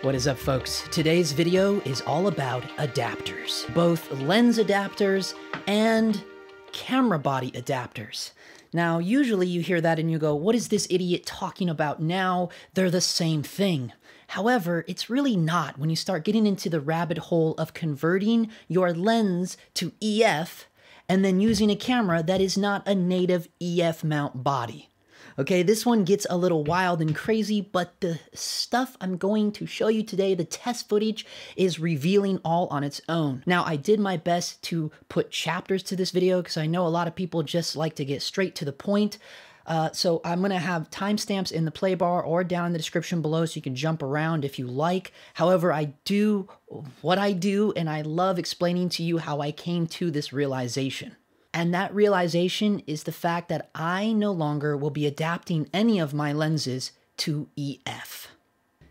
What is up, folks? Today's video is all about adapters, both lens adapters and camera body adapters. Now, usually you hear that and you go, what is this idiot talking about now? They're the same thing. However, it's really not when you start getting into the rabbit hole of converting your lens to EF and then using a camera that is not a native EF mount body. Okay, this one gets a little wild and crazy, but the stuff I'm going to show you today, the test footage, is revealing all on its own. Now, I did my best to put chapters to this video because I know a lot of people just like to get straight to the point. So I'm going to have timestamps in the play bar or down in the description below so you can jump around if you like. However, I do what I do, and I love explaining to you how I came to this realization. And that realization is the fact that I no longer will be adapting any of my lenses to EF.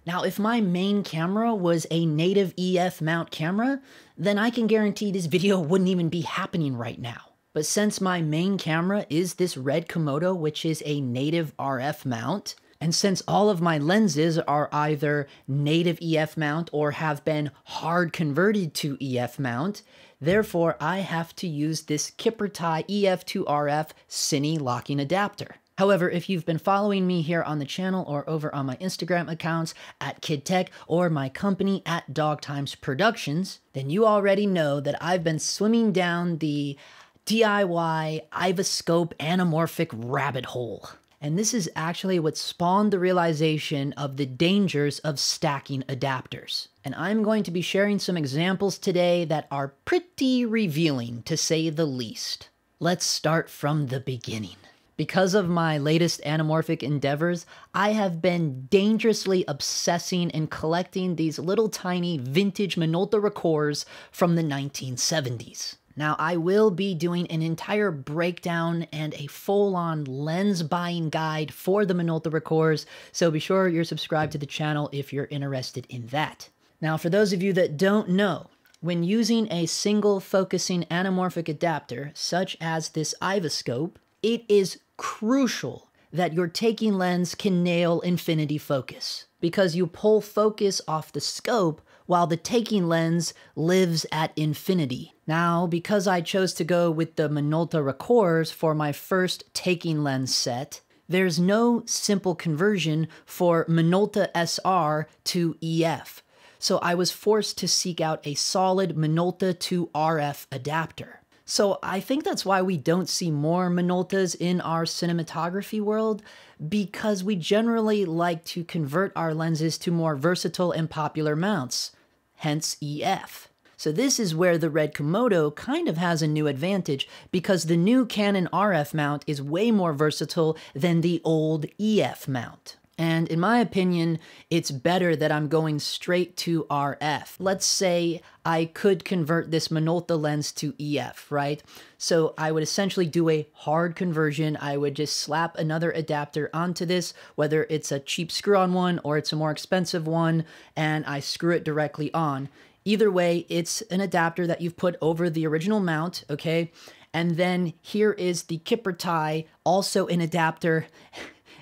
Now, if my main camera was a native EF mount camera, then I can guarantee this video wouldn't even be happening right now. But since my main camera is this red Komodo, which is a native RF mount, and since all of my lenses are either native EF mount or have been hard converted to EF mount, therefore I have to use this Kippertie EF2RF Cine locking adapter. However, if you've been following me here on the channel or over on my Instagram accounts at KidTech or my company at Dogtimes Productions, then you already know that I've been swimming down the DIY Ivoscope anamorphic rabbit hole. And this is actually what spawned the realization of the dangers of stacking adapters. And I'm going to be sharing some examples today that are pretty revealing, to say the least. Let's start from the beginning. Because of my latest anamorphic endeavors, I have been dangerously obsessing and collecting these little tiny vintage Minolta Records from the 1970s. Now, I will be doing an entire breakdown and a full-on lens buying guide for the Minolta Records, so be sure you're subscribed to the channel if you're interested in that. Now, for those of you that don't know, when using a single focusing anamorphic adapter, such as this Ivoscope, it is crucial that your taking lens can nail infinity focus, because you pull focus off the scope while the taking lens lives at infinity. Now, because I chose to go with the Minolta Records for my first taking lens set, there's no simple conversion for Minolta SR to EF. So I was forced to seek out a solid Minolta to RF adapter. So I think that's why we don't see more Minoltas in our cinematography world, because we generally like to convert our lenses to more versatile and popular mounts, hence EF. So this is where the red Komodo kind of has a new advantage, because the new Canon RF mount is way more versatile than the old EF mount. And in my opinion, it's better that I'm going straight to RF. Let's say I could convert this Minolta lens to EF, right? So I would essentially do a hard conversion. I would just slap another adapter onto this, whether it's a cheap screw-on one or it's a more expensive one, and I screw it directly on. Either way, it's an adapter that you've put over the original mount, okay? And then here is the Kippertie, also an adapter,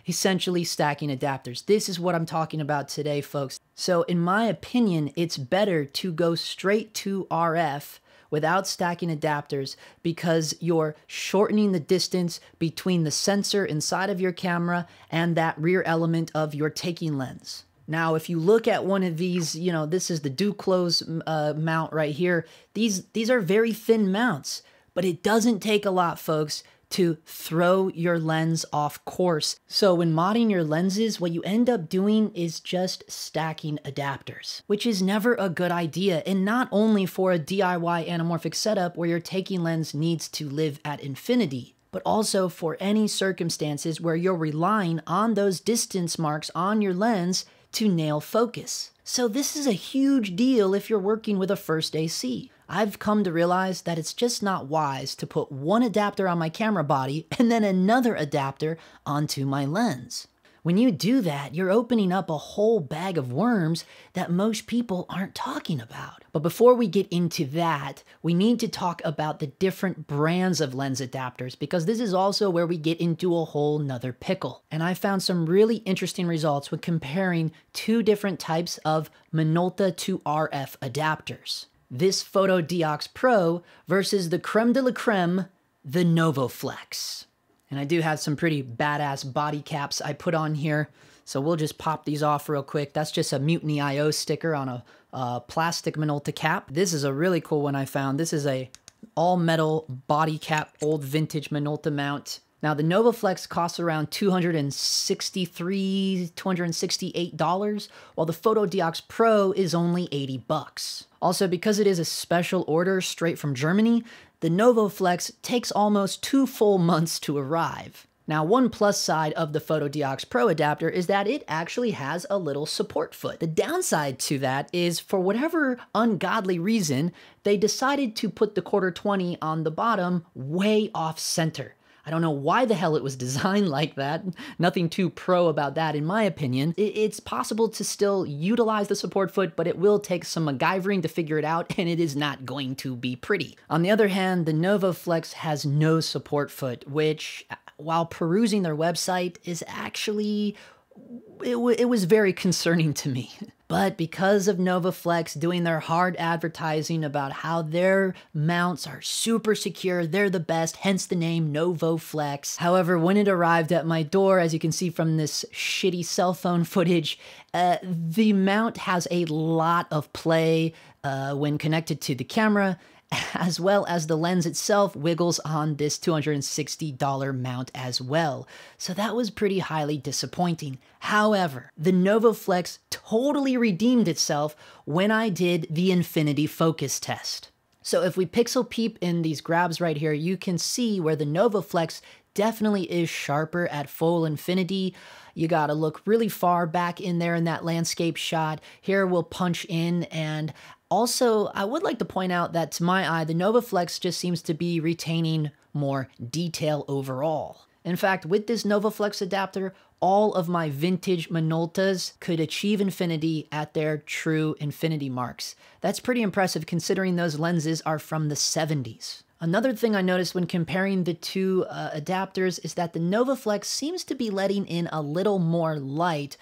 essentially stacking adapters. This is what I'm talking about today, folks. So in my opinion, it's better to go straight to RF without stacking adapters, because you're shortening the distance between the sensor inside of your camera and that rear element of your taking lens. Now, if you look at one of these, you know, this is the Duclos mount right here. These are very thin mounts, but it doesn't take a lot, folks, to throw your lens off course. So when modding your lenses, what you end up doing is just stacking adapters, which is never a good idea. And not only for a DIY anamorphic setup where your taking lens needs to live at infinity, but also for any circumstances where you're relying on those distance marks on your lens to nail focus. So this is a huge deal if you're working with a first AC. I've come to realize that it's just not wise to put one adapter on my camera body and then another adapter onto my lens. When you do that, you're opening up a whole bag of worms that most people aren't talking about. But before we get into that, we need to talk about the different brands of lens adapters, because this is also where we get into a whole nother pickle. And I found some really interesting results when comparing two different types of Minolta to RF adapters. This PhotoDiox Pro versus the creme de la creme, the NovoFlex. And I do have some pretty badass body caps I put on here, so we'll just pop these off real quick. That's just a Mutiny IO sticker on a plastic Minolta cap. This is a really cool one I found. This is a all-metal body cap, old vintage Minolta mount. Now, the NovoFlex costs around $263, $268, while the PhotoDiox Pro is only 80 bucks. Also, because it is a special order straight from Germany, the NovoFlex takes almost 2 full months to arrive. Now, one plus side of the PhotoDiox Pro adapter is that it actually has a little support foot. The downside to that is, for whatever ungodly reason, they decided to put the 1/4-20 on the bottom way off center. I don't know why the hell it was designed like that. Nothing too pro about that, in my opinion. It's possible to still utilize the support foot, but it will take some MacGyvering to figure it out, and it is not going to be pretty. On the other hand, the NovoFlex has no support foot, which, while perusing their website, is actually, it was very concerning to me. But because of NovoFlex doing their hard advertising about how their mounts are super secure, they're the best, hence the name NovoFlex. However, when it arrived at my door, as you can see from this shitty cell phone footage, the mount has a lot of play when connected to the camera, as well as the lens itself wiggles on this $260 mount as well. So that was pretty highly disappointing. However, the NovoFlex totally redeemed itself when I did the infinity focus test. So if we pixel peep in these grabs right here, you can see where the NovoFlex definitely is sharper at full infinity. You gotta look really far back in there in that landscape shot. Here we'll punch in, and also, I would like to point out that to my eye, the NovoFlex just seems to be retaining more detail overall. In fact, with this NovoFlex adapter, all of my vintage Minoltas could achieve infinity at their true infinity marks. That's pretty impressive considering those lenses are from the 70s. Another thing I noticed when comparing the two adapters is that the NovoFlex seems to be letting in a little more light,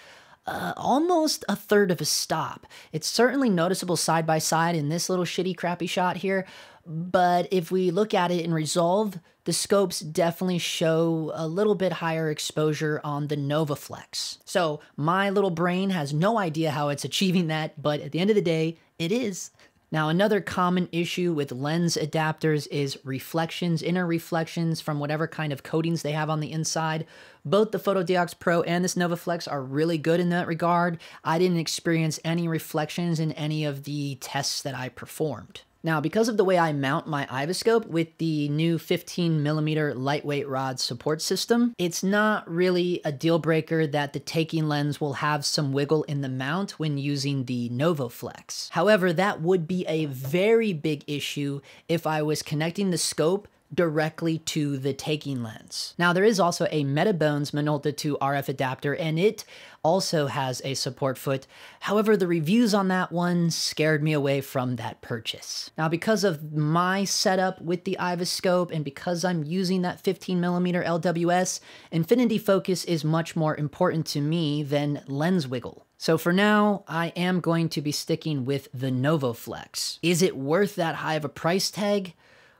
almost a third of a stop. It's certainly noticeable side by side in this little shitty crappy shot here, but if we look at it in Resolve, the scopes definitely show a little bit higher exposure on the NovoFlex. So my little brain has no idea how it's achieving that, but at the end of the day, it is. Now, another common issue with lens adapters is reflections, inner reflections from whatever kind of coatings they have on the inside. Both the PhotoDiox Pro and this NovoFlex are really good in that regard. I didn't experience any reflections in any of the tests that I performed. Now, because of the way I mount my Iviscope with the new 15mm lightweight rod support system, it's not really a deal breaker that the taking lens will have some wiggle in the mount when using the NovoFlex. However, that would be a very big issue if I was connecting the scope directly to the taking lens. Now, there is also a Metabones Minolta 2 RF adapter, and it also has a support foot. However, the reviews on that one scared me away from that purchase. Now, because of my setup with the Iviscope and because I'm using that 15mm LWS, infinity focus is much more important to me than lens wiggle. So for now, I am going to be sticking with the NovoFlex. Is it worth that high of a price tag?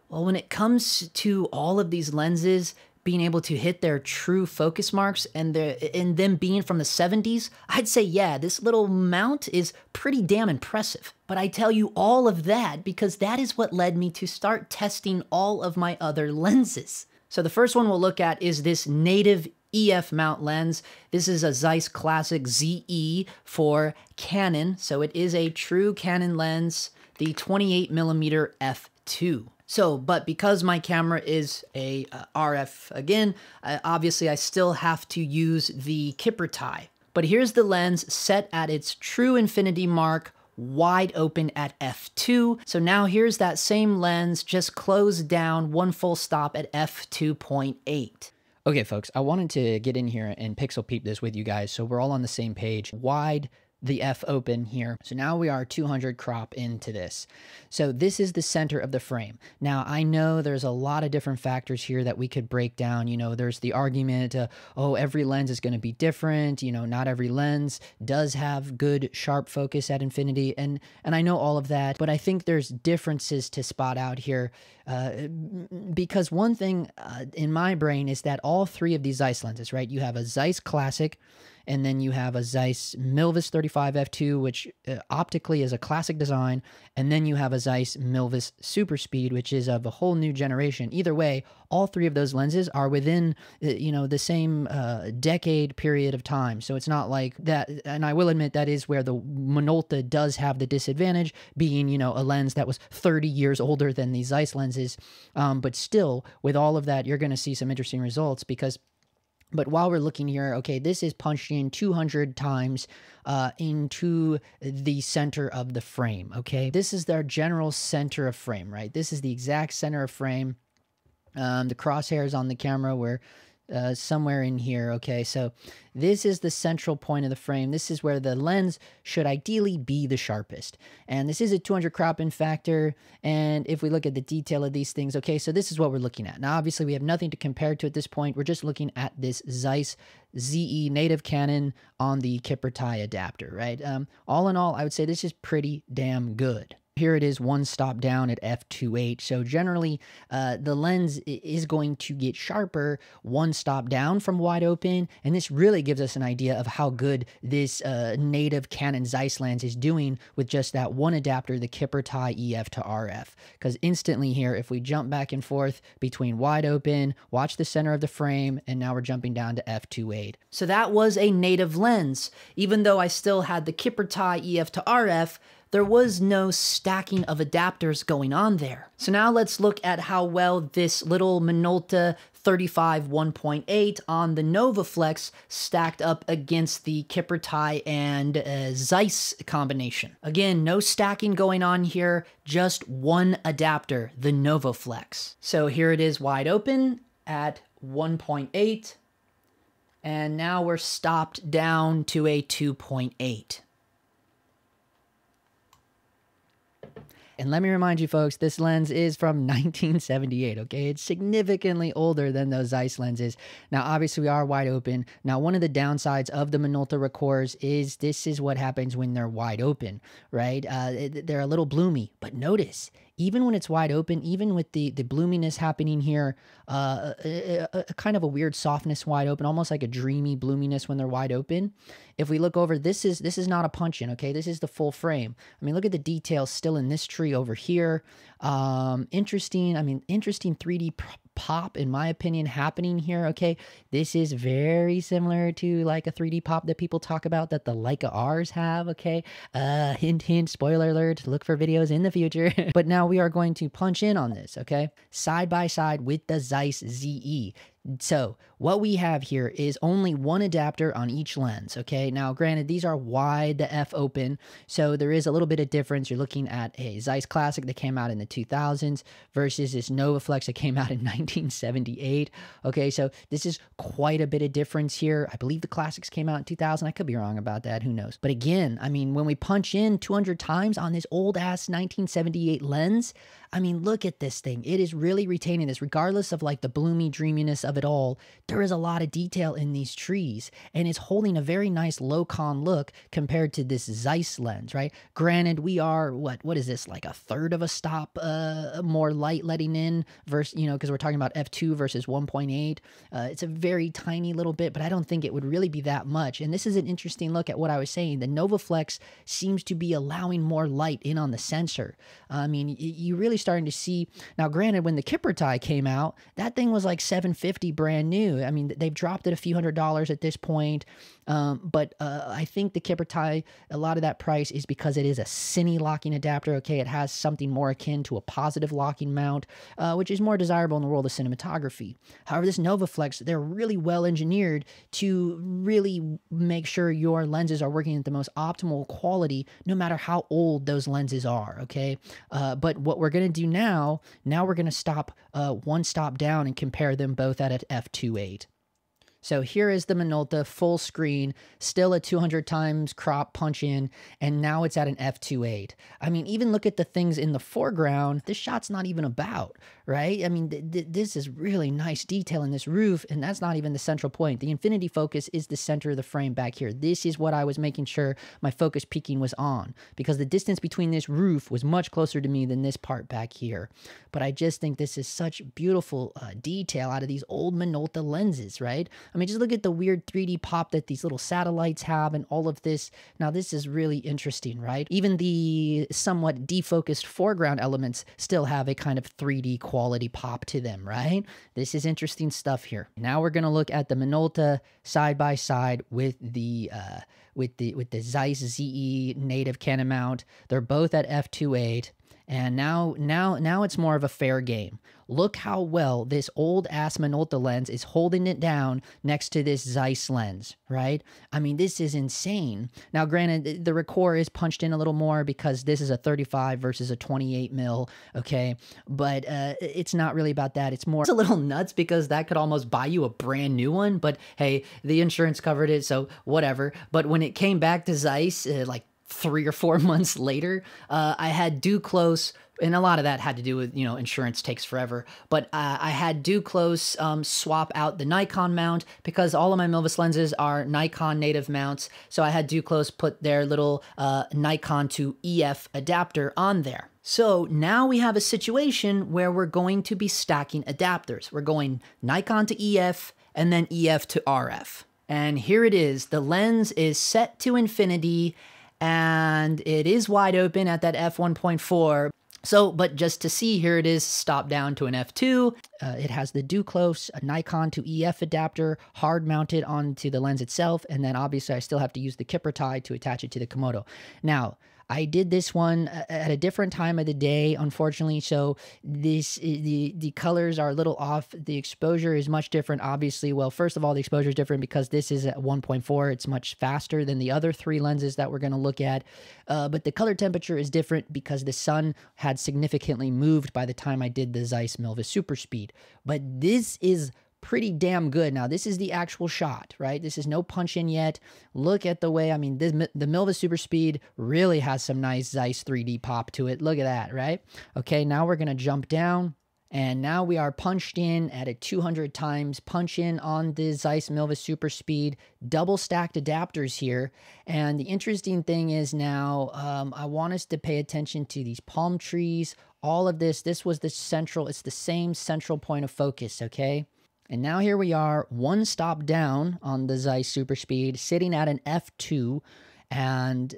Well, when it comes to all of these lenses being able to hit their true focus marks and them being from the 70s, I'd say, yeah, this little mount is pretty damn impressive. But I tell you all of that because that is what led me to start testing all of my other lenses. So the first one we'll look at is this native EF mount lens. This is a Zeiss Classic ZE for Canon, so it is a true Canon lens, the 28mm f2. So, but because my camera is a RF again, obviously I still have to use the Kipper tie. But here's the lens set at its true infinity mark, wide open at f2. So now here's that same lens just closed down one full stop at f2.8. Okay, folks, I wanted to get in here and pixel peep this with you guys so we're all on the same page. Wide the F open here. So now we are 200 crop into this. So this is the center of the frame. Now I know there's a lot of different factors here that we could break down. You know, there's the argument, oh, every lens is going to be different. You know, not every lens does have good sharp focus at infinity. And I know all of that, but I think there's differences to spot out here. Because one thing in my brain is that all three of these Zeiss lenses, right? You have a Zeiss Classic, and then you have a Zeiss Milvus 35 f2, which optically is a classic design, and then you have a Zeiss Milvus Super Speed, which is of a whole new generation. Either way, all three of those lenses are within, you know, the same decade period of time. So it's not like that, and I will admit that is where the Minolta does have the disadvantage, being, you know, a lens that was 30 years older than these Zeiss lenses. But still, with all of that, you're going to see some interesting results because. But while we're looking here, okay, this is punched in 200 times into the center of the frame, okay? This is their general center of frame, right? This is the exact center of frame. The crosshairs on the camera were somewhere in here, okay? So this is the central point of the frame. This is where the lens should ideally be the sharpest. And this is a 200 crop in factor. And if we look at the detail of these things, okay, so this is what we're looking at. Now, obviously, we have nothing to compare to at this point. We're just looking at this Zeiss ZE native Canon on the Kipper tie adapter, right? All in all, I would say this is pretty damn good. Here it is one stop down at f2.8. So generally, the lens is going to get sharper one stop down from wide open. And this really gives us an idea of how good this native Canon Zeiss lens is doing with just that one adapter, the Kipper tie EF to RF. Because instantly here, if we jump back and forth between wide open, watch the center of the frame, and now we're jumping down to f2.8. So that was a native lens. Even though I still had the Kipper tie EF to RF, there was no stacking of adapters going on there. So now let's look at how well this little Minolta 35 1.8 on the NovaFlex stacked up against the Kipper tie and Zeiss combination. Again, no stacking going on here, just one adapter, the NovaFlex. So here it is wide open at 1.8, and now we're stopped down to a 2.8. And let me remind you folks, this lens is from 1978, okay? It's significantly older than those Zeiss lenses. Now, obviously, we are wide open. Now, one of the downsides of the Minolta Records is this is what happens when they're wide open, right? They're a little bloomy. But notice, even when it's wide open, even with the bloominess happening here, a kind of a weird softness wide open, almost like a dreamy bloominess when they're wide open. If we look over, this is not a punch-in, okay? This is the full frame. I mean, look at the details still in this tree over here. Interesting 3D pop, in my opinion, happening here, okay? This is very similar to like a 3D pop that people talk about that the Leica R's have, okay? Hint, hint, spoiler alert, look for videos in the future. But now we are going to punch in on this, okay? Side by side with the Zeiss ZE. So what we have here is only one adapter on each lens, okay? Now, granted, these are wide, the F open, so there is a little bit of difference. You're looking at a Zeiss Classic that came out in the 2000s versus this NovaFlex that came out in 1978, okay? So this is quite a bit of difference here. I believe the Classics came out in 2000. I could be wrong about that. Who knows? But again, I mean, when we punch in 200 times on this old-ass 1978 lens, I mean, look at this thing. It is really retaining this, regardless of like the bloomy dreaminess of it all. There is a lot of detail in these trees, and it's holding a very nice low-con look compared to this Zeiss lens, right? Granted, we are, what is this, like a third of a stop more light letting in versus, you know, because we're talking about f2 versus 1.8. It's a very tiny little bit, but I don't think it would really be that much. And this is an interesting look at what I was saying. The NovaFlex seems to be allowing more light in on the sensor. I mean, you really starting to see, now granted, when the Kipper tie came out, that thing was like $750 brand new. I mean, they've dropped it a few $100s at this point. But I think the Kipper tie, a lot of that price is because it is a cine locking adapter. Okay, it has something more akin to a positive locking mount, which is more desirable in the world of cinematography. However, this NovaFlex, they're really well engineered to really make sure your lenses are working at the most optimal quality, no matter how old those lenses are. Okay, but what we're gonna do now we're gonna stop one stop down and compare them both at f2.8. So here is the Minolta full screen, still a 200 times crop punch in, and now it's at an f2.8. I mean, even look at the things in the foreground. This shot's not even about, right? I mean, this is really nice detail in this roof, and that's not even the central point. The infinity focus is the center of the frame back here. This is what I was making sure my focus peaking was on, because the distance between this roof was much closer to me than this part back here. But I just think this is such beautiful detail out of these old Minolta lenses, right? I mean, just look at the weird 3D pop that these little satellites have and all of this. Now, this is really interesting, right? Even the somewhat defocused foreground elements still have a kind of 3D quality pop to them, right? This is interesting stuff here. Now we're going to look at the Minolta side by side with the Zeiss ZE native Canon mount. They're both at f2.8. And now it's more of a fair game. Look how well this old ass Minolta lens is holding it down next to this Zeiss lens, right? I mean, this is insane. Now, granted, the Record is punched in a little more because this is a 35 versus a 28 mil, okay? But it's not really about that. It's a little nuts because that could almost buy you a brand new one. But hey, the insurance covered it, so whatever. But when it came back to Zeiss, like 3 or 4 months later, I had Duclos, and a lot of that had to do with, you know, insurance takes forever, but I had Duclos swap out the Nikon mount because all of my Milvus lenses are Nikon native mounts, so I had Duclos put their little Nikon to EF adapter on there. So now we have a situation where we're going to be stacking adapters. We're going Nikon to EF and then EF to RF. And here it is. The lens is set to infinity, and it is wide open at that f1.4. So, but just to see, here it is stopped down to an f2. It has the Duclos, a Nikon to EF adapter, hard mounted onto the lens itself, and then obviously I still have to use the Kipper tie to attach it to the Komodo. Now, I did this one at a different time of the day, unfortunately, so the colors are a little off. The exposure is much different, obviously. Well, first of all, the exposure is different because this is at 1.4. It's much faster than the other 3 lenses that we're going to look at. But the color temperature is different because the sun had significantly moved by the time I did the Zeiss Milvus Super Speed. But this is pretty damn good. Now, this is the actual shot, right? This is no punch in yet. Look at the way, I mean, the Milvus Super Speed really has some nice Zeiss 3D pop to it. Look at that, right? Okay, now we're going to jump down. And now we are punched in at a 200 times punch in on the Zeiss Milvus Super Speed, double stacked adapters here. And the interesting thing is now, I want us to pay attention to these palm trees, all of this. This was the central, it's the same central point of focus, okay? And now here we are, one stop down on the Zeiss Super Speed, sitting at an f2, and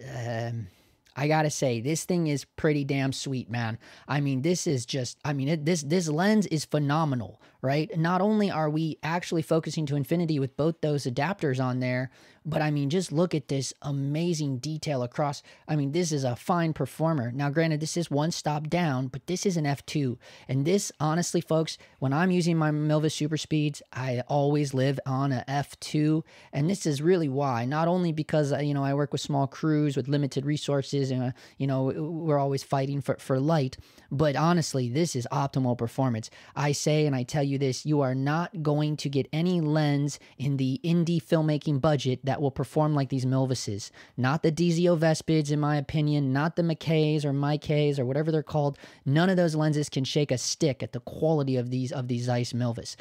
I gotta say, this thing is pretty damn sweet, man. I mean, this is just, I mean, this lens is phenomenal, right? Not only are we actually focusing to infinity with both those adapters on there, but I mean, just look at this amazing detail across. I mean, this is a fine performer. Now, granted, this is one stop down, but this is an f2. And this, honestly, folks, when I'm using my Milvus Super Speeds, I always live on a f2. And this is really why. Not only because, you know, I work with small crews with limited resources and, you know, we're always fighting for light, but honestly, this is optimal performance. I say, and I tell you this, you are not going to get any lens in the indie filmmaking budget that will perform like these Milvuses. Not the DZO Vespids, in my opinion, not the McKays or Mikays or whatever they're called. None of those lenses can shake a stick at the quality of these Zeiss Milvus.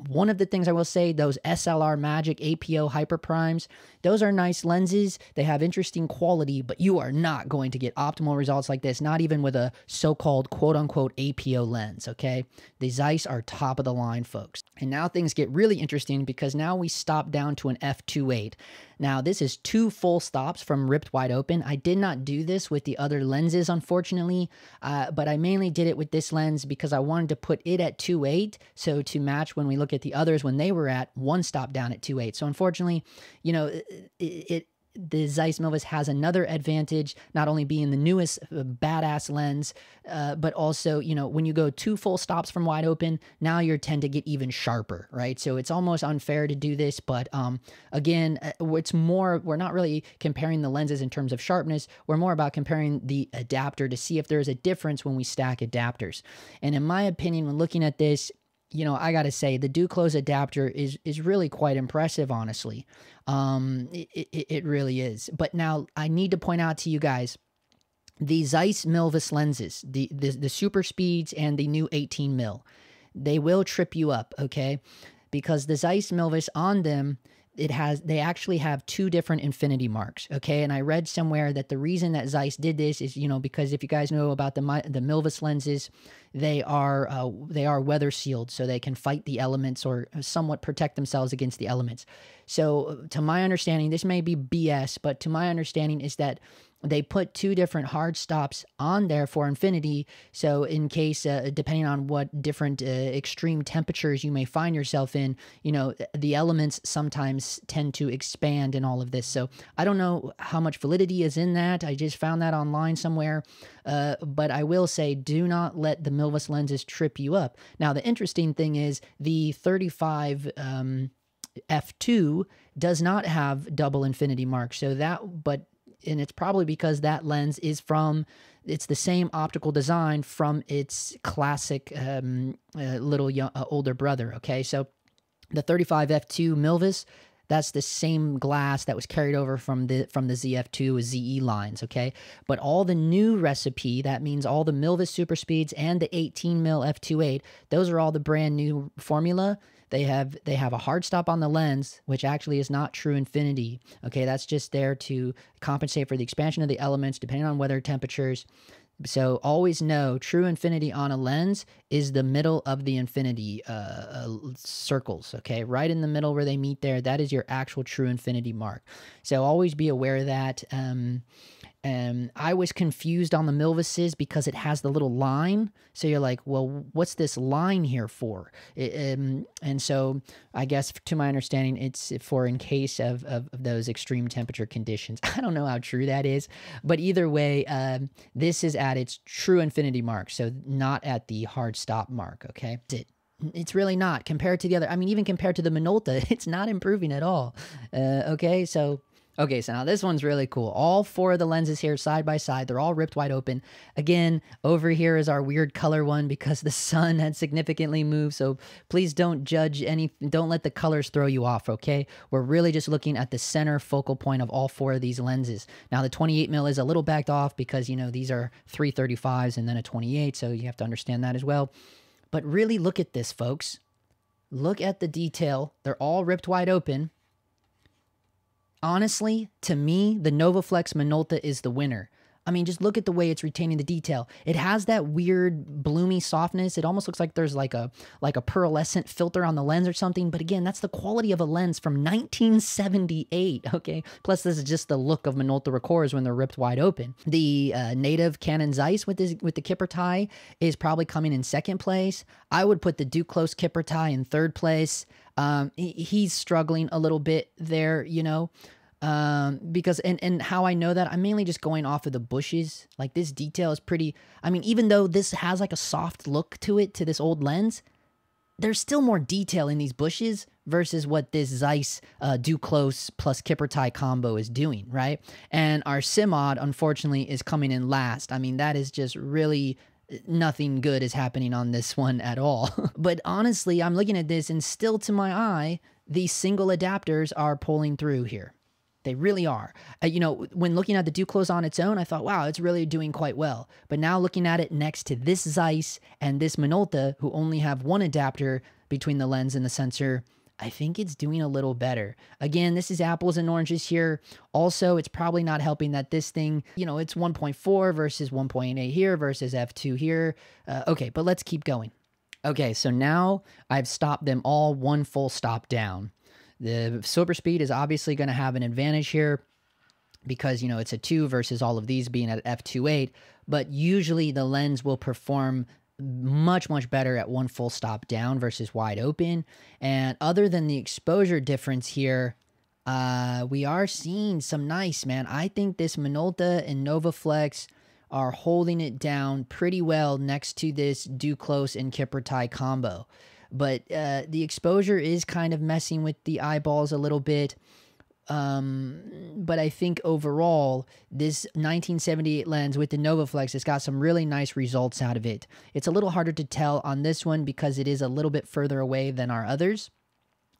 One of the things I will say, those SLR Magic APO Hyper Primes, those are nice lenses. They have interesting quality, but you are not going to get optimal results like this, not even with a so-called quote-unquote APO lens, okay? The Zeiss are top of the line, folks. And now things get really interesting because now we stop down to an f2.8. Now, this is 2 full stops from ripped wide open. I did not do this with the other lenses, unfortunately, but I mainly did it with this lens because I wanted to put it at 2.8, so to match when we look at the others when they were at 1 stop down at 2.8. So unfortunately, you know, the Zeiss Milvus has another advantage, not only being the newest badass lens, but also, you know, when you go 2 full stops from wide open, now you tend to get even sharper, right? So it's almost unfair to do this, but again, it's more, we're not really comparing the lenses in terms of sharpness. We're more about comparing the adapter to see if there's a difference when we stack adapters. And in my opinion, when looking at this, you know, I gotta say the Duclos adapter is really quite impressive, honestly. It really is. But now I need to point out to you guys the Zeiss Milvus lenses, the super speeds and the new 18 mil, they will trip you up, okay? Because the Zeiss Milvus on them, they actually have two different infinity marks, okay? And I read somewhere that the reason that Zeiss did this is, you know, because if you guys know about the Milvus lenses, they are weather sealed, so they can fight the elements or somewhat protect themselves against the elements. So to my understanding, this may be BS, but to my understanding is that they put two different hard stops on there for infinity. So in case, depending on what different extreme temperatures you may find yourself in, you know, the elements sometimes tend to expand in all of this. So I don't know how much validity is in that. I just found that online somewhere. But I will say, do not let the Milvus lenses trip you up. Now, the interesting thing is the 35 f2 does not have double infinity marks. So and it's probably because that lens is it's the same optical design from its classic older brother, okay? So the 35 f2 Milvus, that's the same glass that was carried over from the ZF2 ZE lines, okay? But all the new recipe, that means all the Milvus super speeds and the 18 mil f2.8, those are all the brand new formula. They have a hard stop on the lens, which actually is not true infinity. Okay, that's just there to compensate for the expansion of the elements depending on weather temperatures. So always know true infinity on a lens is the middle of the infinity circles, okay? Right in the middle where they meet there, that is your actual true infinity mark. So always be aware of that. I was confused on the Milvuses because it has the little line. So you're like, well, what's this line here for? And so I guess to my understanding, it's for in case of those extreme temperature conditions. I don't know how true that is, but either way, this is at its true infinity mark. So not at the hard stop mark, okay? It's really not compared to the other. I mean, even compared to the Minolta, it's not improving at all. Okay, so now this one's really cool. All four of the lenses here side by side, they're all ripped wide open. Again, over here is our weird color one because the sun had significantly moved. So please don't don't let the colors throw you off, okay? We're really just looking at the center focal point of all four of these lenses. Now the 28 mil is a little backed off because, you know, these are 335s and then a 28, so you have to understand that as well. But really look at this, folks. Look at the detail. They're all ripped wide open. Honestly, to me, the Novaflex Minolta is the winner. I mean, just look at the way it's retaining the detail. It has that weird bloomy softness. It almost looks like there's like a pearlescent filter on the lens or something. But again, that's the quality of a lens from 1978, okay? Plus, this is just the look of Minolta Records when they're ripped wide open. The native Canon Zeiss with the Kipper tie is probably coming in second place. I would put the Duclos Kipper tie in third place. He's struggling a little bit there, you know, because, and how I know that, I'm mainly just going off of the bushes. Like, this detail is pretty, I mean, even though this has like a soft look to it, to this old lens, there's still more detail in these bushes versus what this Zeiss Duclos plus Kipper tie combo is doing, right? And our Simod, unfortunately, is coming in last. I mean, that is just really... nothing good is happening on this one at all. But honestly, I'm looking at this and still to my eye, these single adapters are pulling through here. They really are. You know, when looking at the Duclos on its own, I thought, wow, it's really doing quite well. But now looking at it next to this Zeiss and this Minolta, who only have one adapter between the lens and the sensor, I think it's doing a little better. Again, this is apples and oranges here. Also, it's probably not helping that this thing, you know, it's 1.4 versus 1.8 here versus f2 here. Okay, but let's keep going. Okay, so now I've stopped them all one full stop down. The super speed is obviously going to have an advantage here because, you know, it's a 2 versus all of these being at f2.8, but usually the lens will perform much better at one full stop down versus wide open. And other than the exposure difference here, we are seeing some nice, man. I think this Minolta and Novaflex are holding it down pretty well next to this Duclos and Kipper tie combo. But the exposure is kind of messing with the eyeballs a little bit. But I think overall, this 1978 lens with the NovaFlex has got some really nice results out of it. It's a little harder to tell on this one because it is a little bit further away than our others.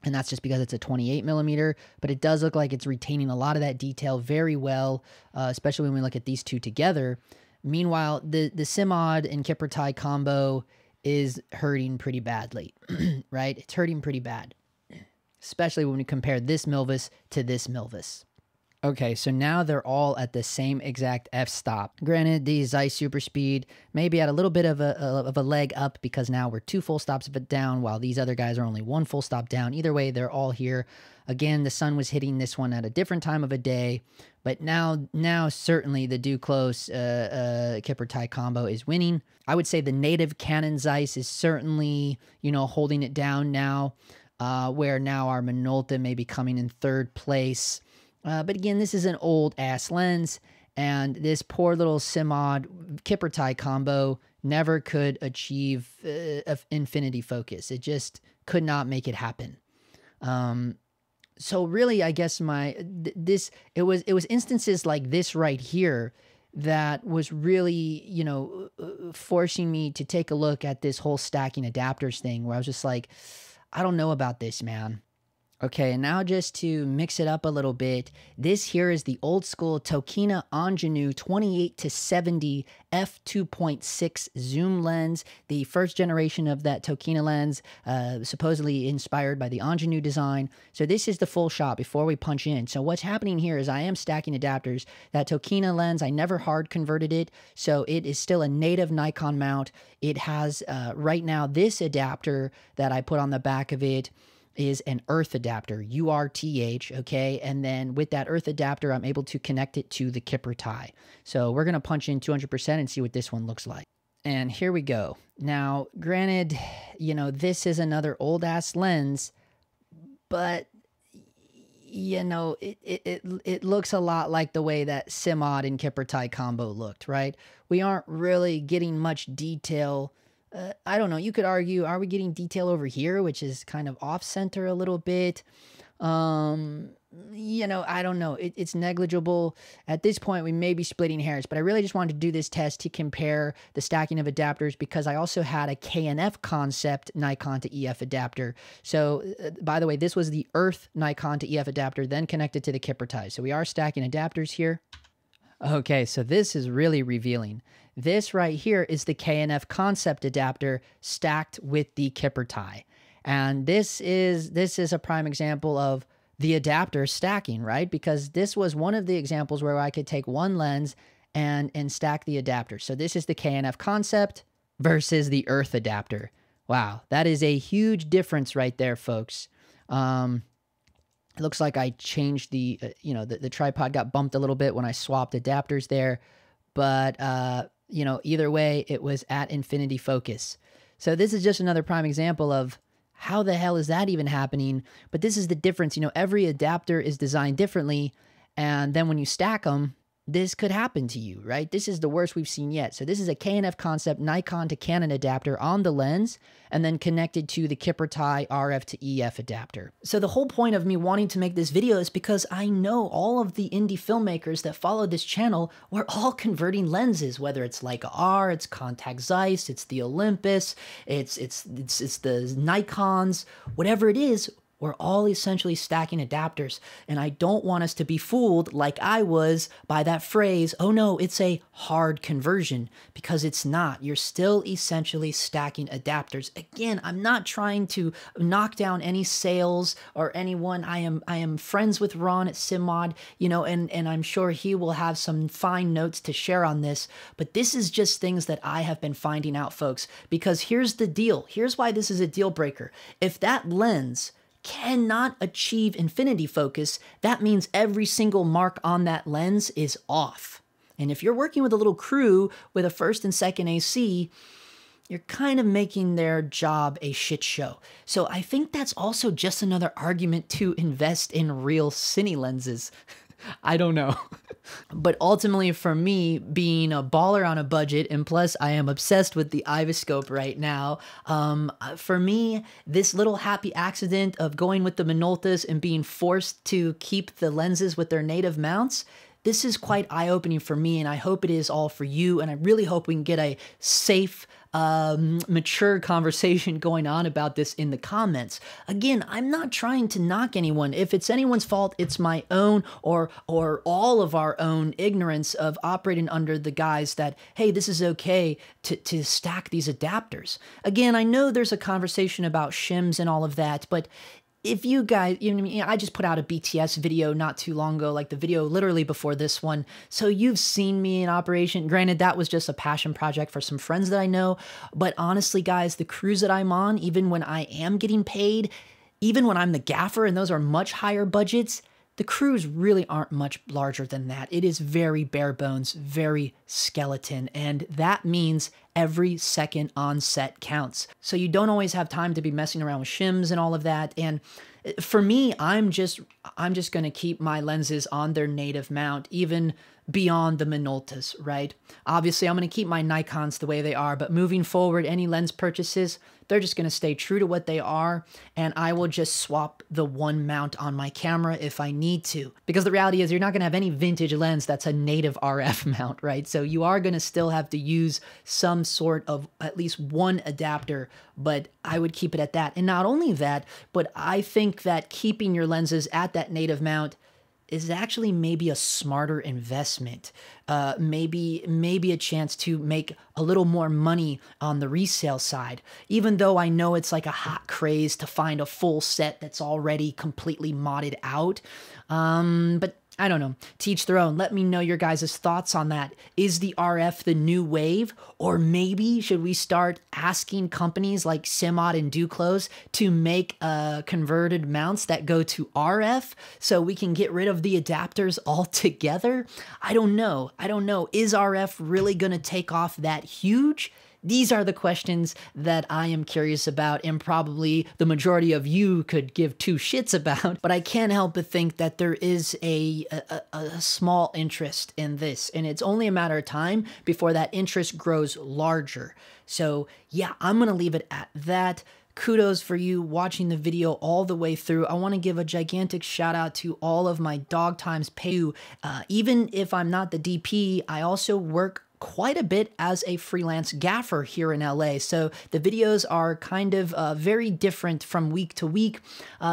And that's just because it's a 28 millimeter, but it does look like it's retaining a lot of that detail very well, especially when we look at these two together. Meanwhile, the Simod and Kipper tie combo is hurting pretty badly, right? It's hurting pretty bad, especially when we compare this Milvus to this Milvus. Okay, so now they're all at the same exact f-stop. Granted, the Zeiss Super Speed may be at a little bit of a leg up because now we're 2 full stops of it down while these other guys are only 1 full stop down. Either way, they're all here. Again, the sun was hitting this one at a different time of a day, but now certainly the Duclos Kipper tie combo is winning. I would say the native Canon Zeiss is certainly, you know, holding it down now, where now our Minolta may be coming in 3rd place. But again, this is an old-ass lens, and this poor little Simod Kipper tie combo never could achieve infinity focus. It just could not make it happen. So really, I guess it was instances like this right here that was really, you know, forcing me to take a look at this whole stacking adapters thing, where I was just like, I don't know about this, man. Okay, and now just to mix it up a little bit, this here is the old school Tokina Angenieux 28-70 f2.6 zoom lens, the first generation of that Tokina lens, supposedly inspired by the Angenieux design. So this is the full shot before we punch in. So what's happening here is I am stacking adapters. That Tokina lens, I never hard converted it, so it is still a native Nikon mount. It has, right now, this adapter that I put on the back of it is an earth adapter, URTH, okay? And then with that earth adapter, I'm able to connect it to the Kipper tie. So we're going to punch in 200% and see what this one looks like. And here we go. Now, granted, you know, this is another old-ass lens, but, you know, it looks a lot like the way that Simod and Kipper tie combo looked, right? We aren't really getting much detail. I don't know. You could argue, are we getting detail over here, which is kind of off-center a little bit? You know, I don't know. It's negligible. At this point, we may be splitting hairs, but I really just wanted to do this test to compare the stacking of adapters because I also had a KNF concept Nikon to EF adapter. So, by the way, this was the Earth Nikon to EF adapter, then connected to the Kipper tie. So we are stacking adapters here. Okay, so this is really revealing. This right here is the KNF concept adapter stacked with the Kipper tie. And this is a prime example of the adapter stacking, right? Because this was one of the examples where I could take one lens and stack the adapter. So this is the KNF concept versus the Earth adapter. Wow, that is a huge difference right there, folks. It looks like I changed the, you know, the tripod got bumped a little bit when I swapped adapters there. But, you know, either way, it was at infinity focus. So this is just another prime example of how the hell is that even happening? But this is the difference. You know, every adapter is designed differently. And then when you stack them, this could happen to you, right? This is the worst we've seen yet. So this is a KNF concept Nikon to Canon adapter on the lens and then connected to the Kipper tie RF to EF adapter. So the whole point of me wanting to make this video is because I know all of the indie filmmakers that follow this channel were all converting lenses, whether it's Leica R, it's Contax Zeiss, it's the Olympus, it's the Nikons, whatever it is. We're all essentially stacking adapters, and I don't want us to be fooled like I was by that phrase, oh no, it's a hard conversion, because it's not. You're still essentially stacking adapters. Again, I'm not trying to knock down any sales or anyone. I am friends with Ron at Simod, you know, and I'm sure he will have some fine notes to share on this, but this is just things that I have been finding out, folks, because here's the deal. Here's why this is a deal breaker. If that lens cannot achieve infinity focus, that means every single mark on that lens is off. And if you're working with a little crew with a first and second AC, you're kind of making their job a shit show. So I think that's also just another argument to invest in real cine lenses. I don't know. But ultimately for me, being a baller on a budget, and plus I am obsessed with the Iviscope right now, for me, this little happy accident of going with the Minoltas and being forced to keep the lenses with their native mounts, this is quite eye-opening for me, and I hope it is all for you, and I really hope we can get a safe, mature conversation going on about this in the comments. Again, I'm not trying to knock anyone. If it's anyone's fault, it's my own or all of our own ignorance of operating under the guise that, hey, this is okay to stack these adapters. Again, I know there's a conversation about shims and all of that, but if you guys, you know what I mean? I just put out a BTS video not too long ago, like the video literally before this one. So you've seen me in operation. Granted, that was just a passion project for some friends that I know. But honestly, guys, the crews that I'm on, even when I am getting paid, even when I'm the gaffer and those are much higher budgets, the crews really aren't much larger than that. It is very bare bones, very skeleton, and that means every second on set counts. So you don't always have time to be messing around with shims and all of that. And for me, I'm just going to keep my lenses on their native mount, even beyond the Minoltas, right? Obviously, I'm going to keep my Nikons the way they are, but moving forward, any lens purchases, they're just going to stay true to what they are, and I will just swap the one mount on my camera if I need to. Because the reality is you're not going to have any vintage lens that's a native RF mount, right? So you are going to still have to use some sort of at least one adapter, but I would keep it at that. And not only that, but I think that keeping your lenses at that native mount is actually maybe a smarter investment. Maybe a chance to make a little more money on the resale side, even though I know it's like a hot craze to find a full set that's already completely modded out. But I don't know, to each their own. Let me know your guys' thoughts on that. Is the RF the new wave? Or maybe should we start asking companies like Simod and Duclos to make converted mounts that go to RF so we can get rid of the adapters altogether? I don't know. Is RF really going to take off that huge? These are the questions that I am curious about, and probably the majority of you could give two shits about, but I can't help but think that there is a small interest in this, and it's only a matter of time before that interest grows larger. So yeah, I'm gonna leave it at that. Kudos for you watching the video all the way through. I want to give a gigantic shout out to all of my Dog Times pay. Even if I'm not the DP, I also work quite a bit as a freelance gaffer here in LA. So the videos are kind of very different from week to week.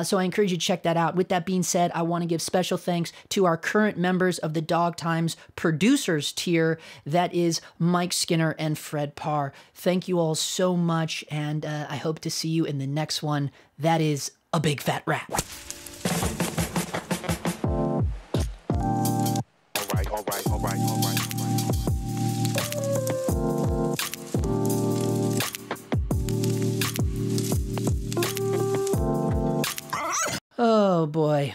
So I encourage you to check that out. With that being said, I want to give special thanks to our current members of the Dog Times producers tier. That is Mike Skinner and Fred Parr. Thank you all so much, and I hope to see you in the next one. That is a big fat wrap. All right. Oh boy,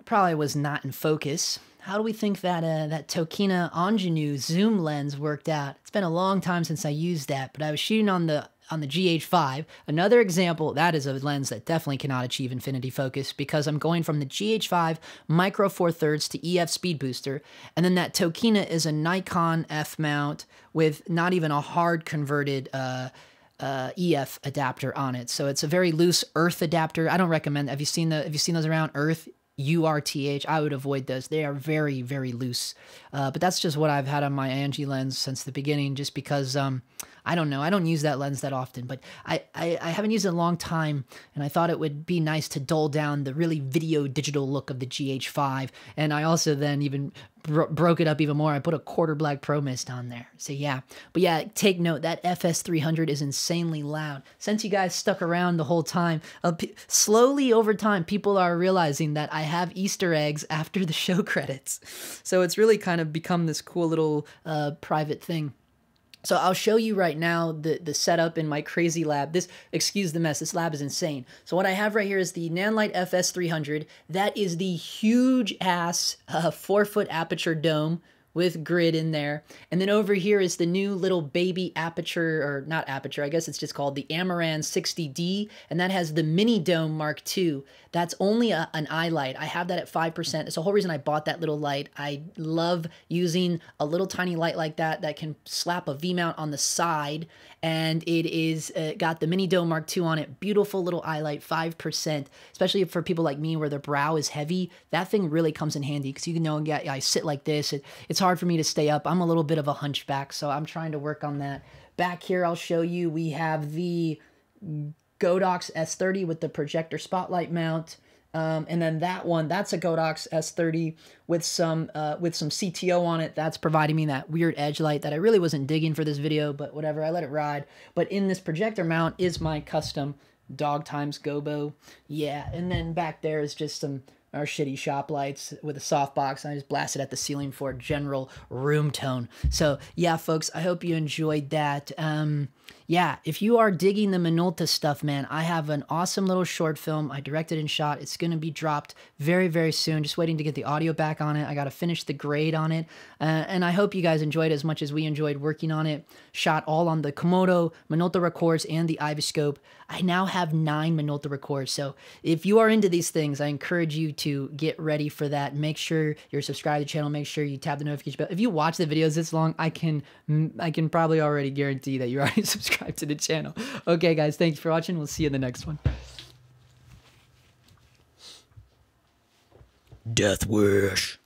probably was not in focus. How do we think that that Tokina Ingenue zoom lens worked out? It's been a long time since I used that, but I was shooting on the GH5. Another example, that is a lens that definitely cannot achieve infinity focus because I'm going from the GH5 Micro Four Thirds to EF Speed Booster, and then that Tokina is a Nikon F mount with not even a hard converted EF adapter on it. So it's a very loose Earth adapter. I don't recommend. Have you seen those around? Earth, URTH. I would avoid those. They are very, very loose. But that's just what I've had on my Angie lens since the beginning, just because I don't know. I don't use that lens that often, but I haven't used it in a long time, and I thought it would be nice to dull down the really video digital look of the GH5. And I also then even broke it up even more. I put a quarter black Pro Mist on there. So yeah, but yeah, take note, that FS300 is insanely loud. Since you guys stuck around the whole time, slowly over time, people are realizing that I have Easter eggs after the show credits. So it's really kind of become this cool little private thing. So I'll show you right now the setup in my crazy lab. Excuse the mess, this lab is insane. So what I have right here is the Nanlite FS300. That is the huge ass 4-foot aperture dome with grid in there. And then over here is the new little baby aperture, or not aperture, I guess it's just called the Amaran 60D, and that has the Mini Dome Mark II. That's only an eye light. I have that at 5%. It's the whole reason I bought that little light. I love using a little tiny light like that that can slap a V-mount on the side, and it is got the Mini Dome Mark II on it. Beautiful little eye light, 5%, especially for people like me where their brow is heavy. That thing really comes in handy because you know, I sit like this. It's hard for me to stay up. I'm a little bit of a hunchback, so I'm trying to work on that. Back here, I'll show you, we have the Godox S30 with the projector spotlight mount. And then that one, that's a Godox S30 with some CTO on it. That's providing me that weird edge light that I really wasn't digging for this video, but whatever, I let it ride. But in this projector mount is my custom Dog Times Gobo. Yeah, and then back there is just some our shitty shop lights with a softbox. I just blasted at the ceiling for general room tone. So yeah, folks, I hope you enjoyed that. Yeah, if you are digging the Minolta stuff, man, I have an awesome little short film I directed and shot. It's going to be dropped very, very soon. Just waiting to get the audio back on it. I got to finish the grade on it. And I hope you guys enjoyed it as much as we enjoyed working on it. Shot all on the Komodo, Minolta Records, and the Iviscope. I now have 9 Minolta Records. So if you are into these things, I encourage you to get ready for that. Make sure you're subscribed to the channel. Make sure you tap the notification bell. If you watch the videos this long, I can probably already guarantee that you're already subscribed to the channel. Okay, guys, thanks for watching. We'll see you in the next one. Death Wish.